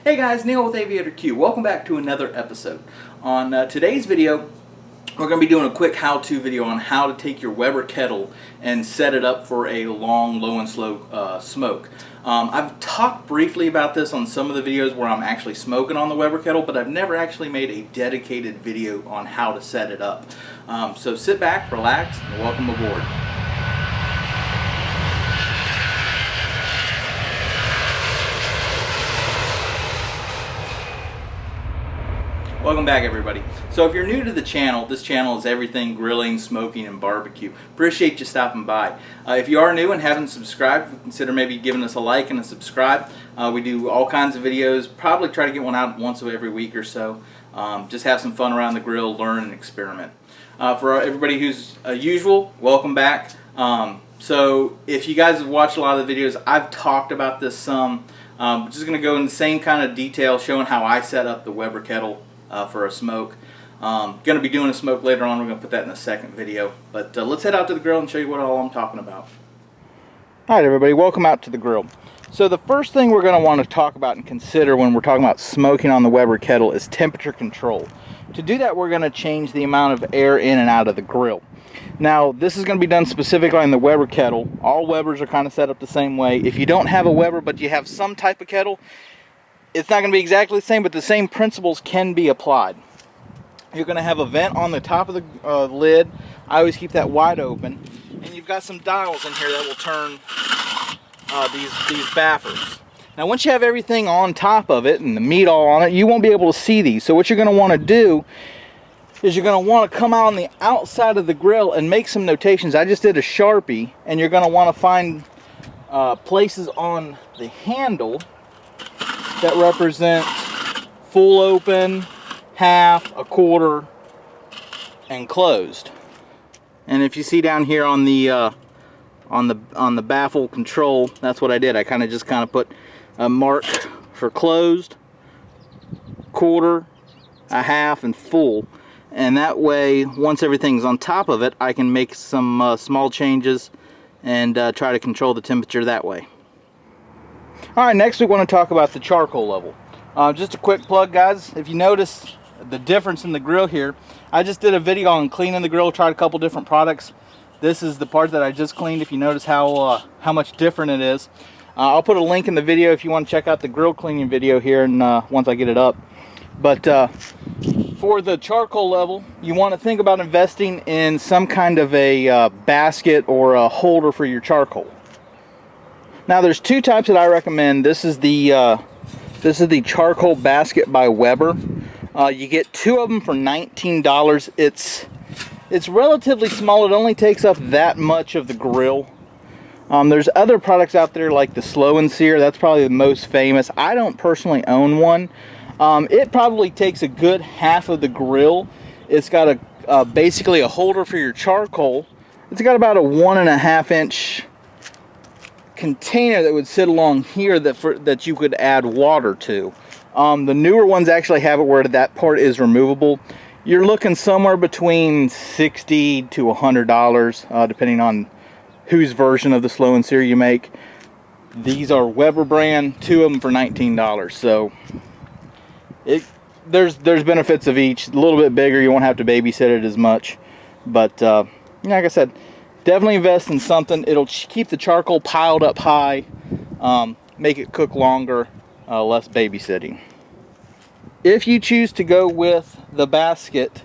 Hey guys, Neil with Aviator Q. Welcome back to another episode. On today's video, we're going to be doing a quick how-to video on how to take your Weber kettle and set it up for a long, low and slow smoke. I've talked briefly about this on some of the videos where I'm actually smoking on the Weber kettle, but I've never actually made a dedicated video on how to set it up. So sit back, relax, and welcome aboard. Welcome back, everybody. So if you're new to the channel, this channel is everything grilling, smoking, and barbecue. Appreciate you stopping by. If you are new and haven't subscribed, consider maybe giving us a like and a subscribe. We do all kinds of videos, probably try to get one out once every week or so. Just have some fun around the grill, learn and experiment. For everybody who's usual, welcome back. So if you guys have watched a lot of the videos, I've talked about this some. Just going to go in the same kind of detail showing how I set up the Weber kettle for a smoke. Going to be doing a smoke later on. We're going to put that in the second video. But let's head out to the grill and show you what all I'm talking about. Alright everybody, welcome out to the grill. So the first thing we're going to want to talk about and consider when we're talking about smoking on the Weber kettle is temperature control. To do that, we're going to change the amount of air in and out of the grill. Now, this is going to be done specifically on the Weber kettle. All Webers are kind of set up the same way. If you don't have a Weber, but you have some type of kettle, it's not going to be exactly the same, but the same principles can be applied. You're going to have a vent on the top of the lid. I always keep that wide open. And you've got some dials in here that will turn these baffers. Now, once you have everything on top of it and the meat all on it, you won't be able to see these. So what you're going to want to do is you're going to want to come out on the outside of the grill and make some notations. I just did a Sharpie, and you're going to want to find places on the handle that represent full open, half, a quarter, and closed. And if you see down here on the baffle control, that's what I did. I kind of put a mark for closed, quarter, a half, and full. And that way, once everything's on top of it, I can make some small changes and try to control the temperature that way. Alright, next we want to talk about the charcoal level. Just a quick plug, guys. If you notice the difference in the grill here, I just did a video on cleaning the grill, tried a couple different products. This is the part that I just cleaned, if you notice how much different it is. I'll put a link in the video if you want to check out the grill cleaning video here and once I get it up. But for the charcoal level, you want to think about investing in some kind of a basket or a holder for your charcoal. Now there's two types that I recommend. This is the charcoal basket by Weber. You get two of them for $19. It's relatively small. It only takes up that much of the grill. There's other products out there like the Slow and Sear. That's probably the most famous. I don't personally own one. It probably takes a good half of the grill. It's got basically a holder for your charcoal. It's got about a 1.5 inch container that would sit along here that you could add water to. The newer ones actually have it where that part is removable. You're looking somewhere between $60 to $100 depending on whose version of the Slow and Sear you make. These are Weber brand, two of them for $19. So there's benefits of each. A little bit bigger, you won't have to babysit it as much, but like I said, definitely invest in something. It'll keep the charcoal piled up high, make it cook longer, less babysitting. If you choose to go with the basket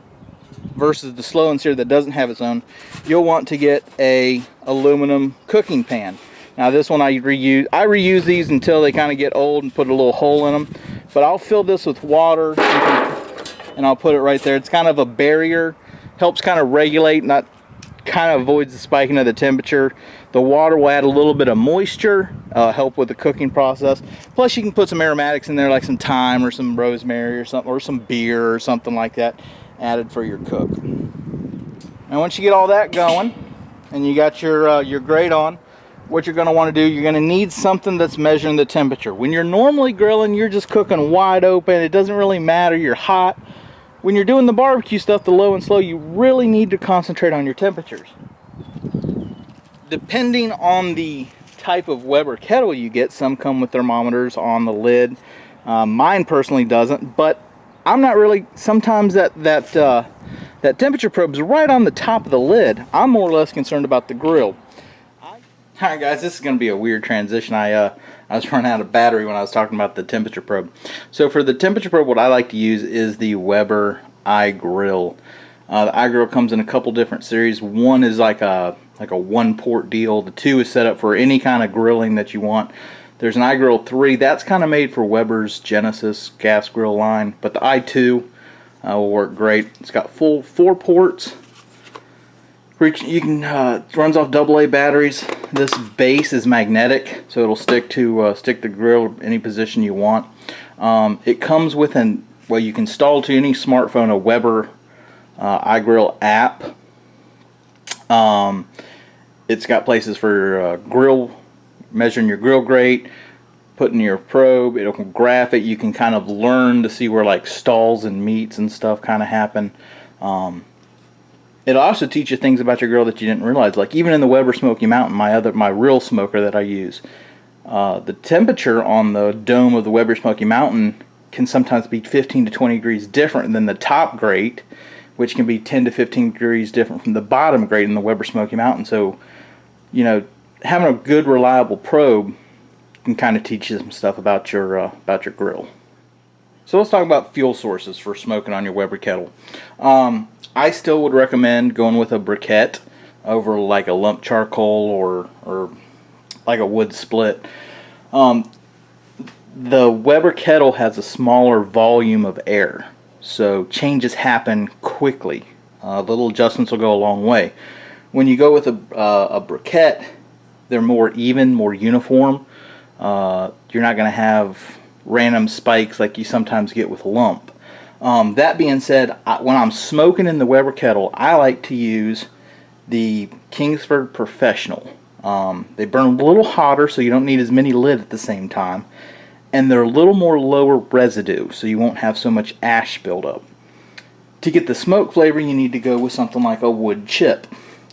versus the Slow and Sear that doesn't have its own, you'll want to get a aluminum cooking pan. Now this one I reuse these until they kind of get old and put a little hole in them. But I'll fill this with water and I'll put it right there. It's kind of a barrier, helps kind of regulate, kind of avoids the spiking of the temperature. The water will add a little bit of moisture, help with the cooking process. Plus you can put some aromatics in there like some thyme or some rosemary or something, or some beer or something like that added for your cook. Now once you get all that going and you got your grate on, what you're going to want to do, you're going to need something that's measuring the temperature. When you're normally grilling, you're just cooking wide open. It doesn't really matter. You're hot. When you're doing the barbecue stuff, the low and slow, you really need to concentrate on your temperatures. Depending on the type of Weber kettle you get, some come with thermometers on the lid. Mine personally doesn't, but I'm not really. Sometimes that temperature probe is right on the top of the lid. I'm more or less concerned about the grill. Alright guys, this is going to be a weird transition. I was running out of battery when I was talking about the temperature probe. So for the temperature probe, what I like to use is the Weber iGrill. The iGrill comes in a couple different series. One is like a one port deal. The 2 is set up for any kind of grilling that you want. There's an iGrill 3 that's kind of made for Weber's Genesis gas grill line, but the i2 will work great. It's got full 4 ports. You can runs off AA batteries. This base is magnetic, so it'll stick the grill any position you want. It comes with you can install to any smartphone a Weber iGrill app. It's got places for grill, measuring your grill grate, putting your probe. It'll graph it. You can kind of learn to see where like stalls and meets and stuff kind of happen. It'll also teach you things about your grill that you didn't realize. Like even in the Weber Smoky Mountain, my real smoker that I use, the temperature on the dome of the Weber Smoky Mountain can sometimes be 15 to 20 degrees different than the top grate, which can be 10 to 15 degrees different from the bottom grate in the Weber Smoky Mountain. So, you know, having a good, reliable probe can kind of teach you some stuff about your grill. So let's talk about fuel sources for smoking on your Weber kettle. I still would recommend going with a briquette over like a lump charcoal or like a wood split. The Weber kettle has a smaller volume of air, so changes happen quickly. Little adjustments will go a long way. When you go with a briquette, they're more even, more uniform. You're not going to have random spikes like you sometimes get with a lump. That being said, when I'm smoking in the Weber kettle, I like to use the Kingsford Professional. They burn a little hotter, so you don't need as many lit at the same time, and they're a little more lower residue, so you won't have so much ash buildup. To get the smoke flavor, you need to go with something like a wood chip.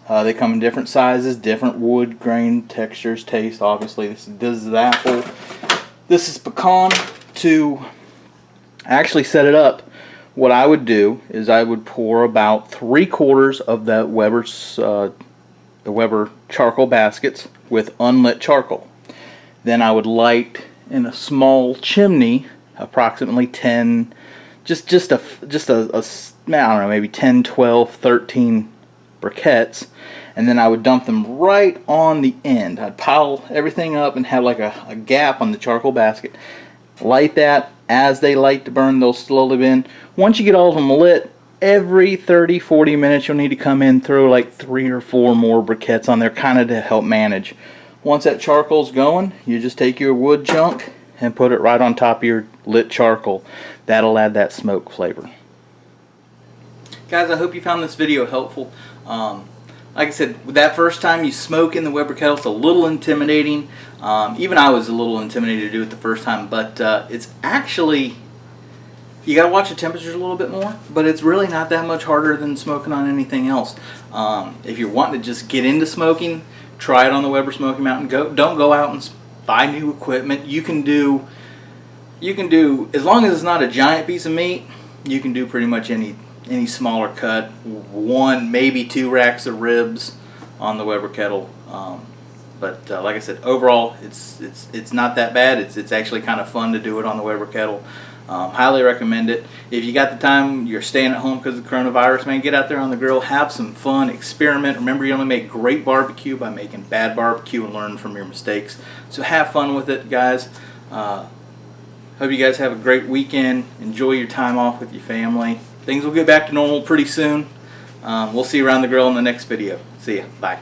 They come in different sizes, different wood grain textures, taste. Obviously, this is apple. This is pecan. To actually set it up, what I would do is I would pour about 3/4 of that the Weber charcoal baskets with unlit charcoal. Then I would light in a small chimney approximately 10, just a I don't know, maybe 10, 12, 13 briquettes, and then I would dump them right on the end. I'd pile everything up and have like a gap on the charcoal basket. Light that. As they light to burn, they'll slowly burn. Once you get all of them lit, every 30-40 minutes you'll need to come in, throw like 3 or 4 more briquettes on there, kind of to help manage. Once that charcoal's going, you just take your wood chunk and put it right on top of your lit charcoal. That'll add that smoke flavor. Guys, I hope you found this video helpful. Like I said, that first time you smoke in the Weber kettle, it's a little intimidating. Even I was a little intimidated to do it the first time, but it's actually, you gotta watch the temperatures a little bit more, but it's really not that much harder than smoking on anything else. If you're wanting to just get into smoking, try it on the Weber Smoky Mountain. Don't go out and buy new equipment. You can do, as long as it's not a giant piece of meat, you can do pretty much any smaller cut, 1 maybe 2 racks of ribs on the Weber kettle. But like I said, overall it's not that bad. It's actually kind of fun to do it on the Weber kettle. Highly recommend it. If you got the time, you're staying at home because of the coronavirus, man, get out there on the grill, have some fun, experiment. Remember, you only make great barbecue by making bad barbecue and learn from your mistakes. So have fun with it, guys. Hope you guys have a great weekend. Enjoy your time off with your family. Things will get back to normal pretty soon. We'll see you around the grill in the next video. See ya. Bye.